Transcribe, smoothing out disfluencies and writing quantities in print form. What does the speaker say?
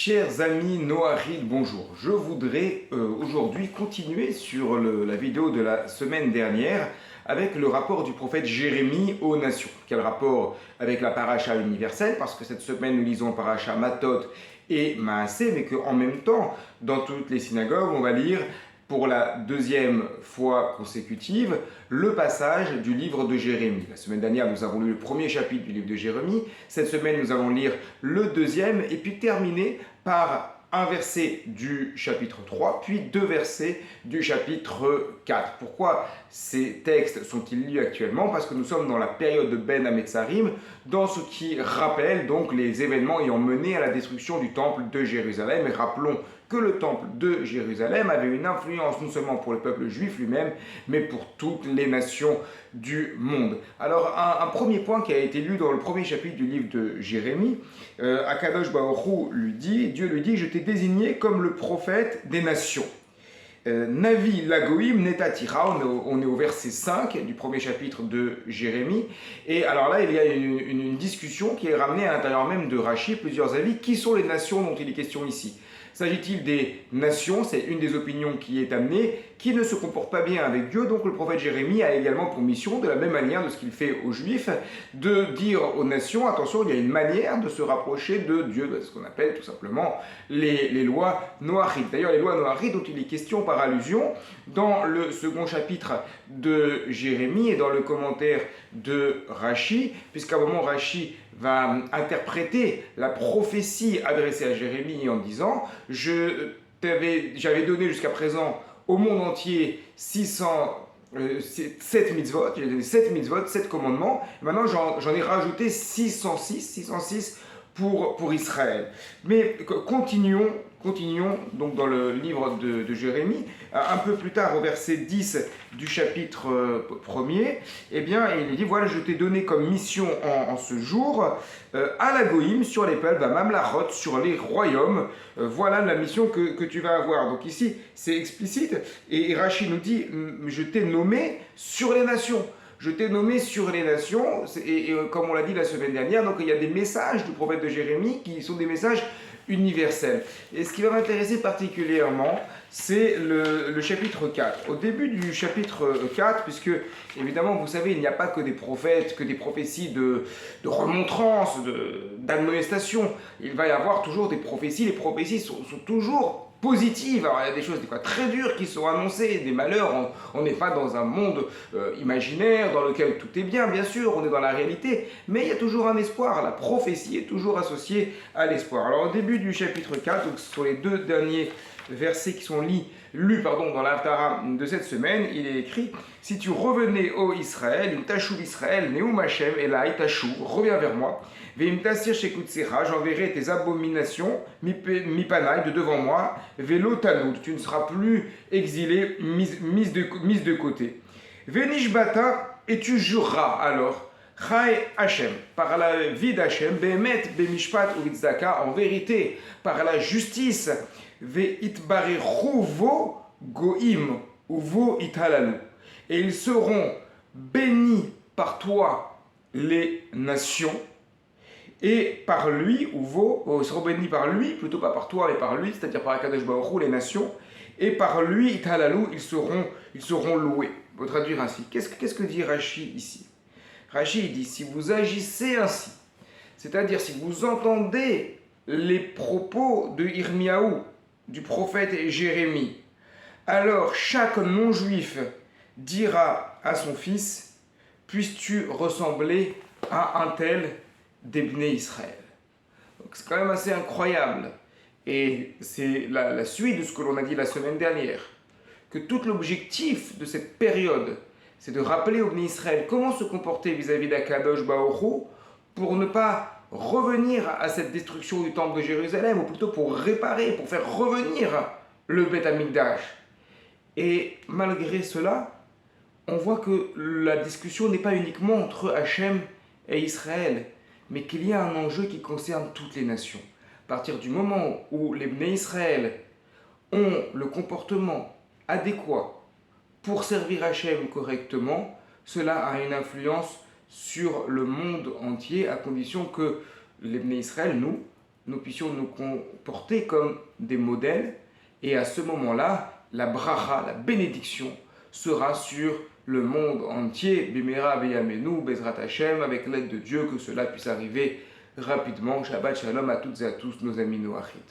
Chers amis Noahide, bonjour. Je voudrais aujourd'hui continuer sur la vidéo de la semaine dernière avec le rapport du prophète Jérémie aux nations. Quel rapport avec la paracha universelle? Parce que cette semaine nous lisons paracha Matot et Maasé, mais qu'en même temps, dans toutes les synagogues, on va lire pour la deuxième fois consécutive le passage du livre de Jérémie. La semaine dernière, nous avons lu le premier chapitre du livre de Jérémie. Cette semaine, nous allons lire le deuxième et puis terminer par un verset du chapitre 3, puis deux versets du chapitre 4. Pourquoi ces textes sont-ils lus actuellement? Parce que nous sommes dans la période de Ben Hametzarim, dans ce qui rappelle donc les événements ayant mené à la destruction du temple de Jérusalem. Et rappelons que le temple de Jérusalem avait une influence non seulement pour le peuple juif lui-même, mais pour toutes les nations du monde. Alors, un premier point qui a été lu dans le premier chapitre du livre de Jérémie, Akadosh Baruch Hu Dieu lui dit « Je t'ai désigné comme le prophète des nations ». Navi Lagoïm Netatira, on est au verset 5 du premier chapitre de Jérémie. Et alors là, il y a une discussion qui est ramenée à l'intérieur même de Rashi, plusieurs avis. Qui sont les nations dont il est question ici? S'agit-il des nations? C'est une des opinions qui est amenée, qui ne se comportent pas bien avec Dieu. Donc le prophète Jérémie a également pour mission, de la même manière de ce qu'il fait aux Juifs, de dire aux nations, attention, il y a une manière de se rapprocher de Dieu, ce qu'on appelle tout simplement les lois noachides. D'ailleurs, les lois noachides dont il est question par allusion dans le second chapitre de Jérémie et dans le commentaire de Rashi, puisqu'à un moment Rashi va interpréter la prophétie adressée à Jérémie en disant « J'avais donné jusqu'à présent au monde entier 7 mitzvot, j'ai donné 7 mitzvot, 7 commandements, maintenant j'en ai rajouté 606 pour Israël. » Mais continuons donc dans le livre de Jérémie, un peu plus tard au verset 10 du chapitre 1er, eh bien il dit, voilà, je t'ai donné comme mission en ce jour, à la Goïm, sur les peuples, à Mamlarot, sur les royaumes, voilà la mission que tu vas avoir. Donc ici, c'est explicite, et Rashi nous dit, je t'ai nommé sur les nations. Je t'ai nommé sur les nations, et comme on l'a dit la semaine dernière, donc il y a des messages du prophète de Jérémie qui sont des messages universels. Et ce qui va m'intéresser particulièrement, c'est le chapitre 4. Au début du chapitre 4, puisque évidemment, vous savez, il n'y a pas que des prophètes, que des prophéties de remontrance, d'admonestation. Il va y avoir toujours des prophéties. Les prophéties sont toujours positives. Alors, il y a des choses des fois très dures qui sont annoncées, des malheurs. On n'est pas dans un monde imaginaire dans lequel tout est bien sûr, on est dans la réalité, mais il y a toujours un espoir. La prophétie est toujours associée à l'espoir. Alors, au début du chapitre 4, donc sur les deux derniers versets qui sont lus dans l'Haftara de cette semaine, il est écrit « Si tu revenais, ô Israël, im tashuv Israël, neum Hashem, elai tashuv, reviens vers moi, veim tasir shekutsecha, j'enverrai tes abominations, mipanaï, de devant moi, velo tanoud, tu ne seras plus exilé, mise de côté. Venishbata, et tu jureras alors, Chai Hashem, par la vie d'Hashem, behemet, bemishpat ou tzedaka, en vérité, par la justice, ve'itbarechu vo goim, ou vo italalu. Et ils seront bénis par toi les nations, et par lui, ils seront bénis par lui, plutôt pas par toi, mais par lui, c'est-à-dire par Akadosh Baruch Hu, les nations, et par lui, italalu, ils seront loués. On peut traduire ainsi. Qu'est-ce que dit Rashi ici? Rashi dit, si vous agissez ainsi, c'est-à-dire si vous entendez les propos de Irmiaou, du prophète Jérémie, alors chaque non-juif dira à son fils, puisses-tu ressembler à un tel des Bnei Israël. Donc c'est quand même assez incroyable. Et c'est la suite de ce que l'on a dit la semaine dernière, que tout l'objectif de cette période, c'est de rappeler aux Bnei Israël comment se comporter vis-à-vis d'Akadosh Baruch Hu pour ne pas revenir à cette destruction du temple de Jérusalem, ou plutôt pour réparer, pour faire revenir le Beth Amikdash. Et malgré cela, on voit que la discussion n'est pas uniquement entre Hachem et Israël, mais qu'il y a un enjeu qui concerne toutes les nations. À partir du moment où les Bnei Israël ont le comportement adéquat pour servir Hachem correctement, cela a une influence sur le monde entier, à condition que les Bnei Israël, nous puissions nous comporter comme des modèles. Et à ce moment-là, la bracha, la bénédiction, sera sur le monde entier. Bimera veyamenu, Bezrat Hashem, avec l'aide de Dieu, que cela puisse arriver rapidement. Shabbat Shalom à toutes et à tous, nos amis Noachid.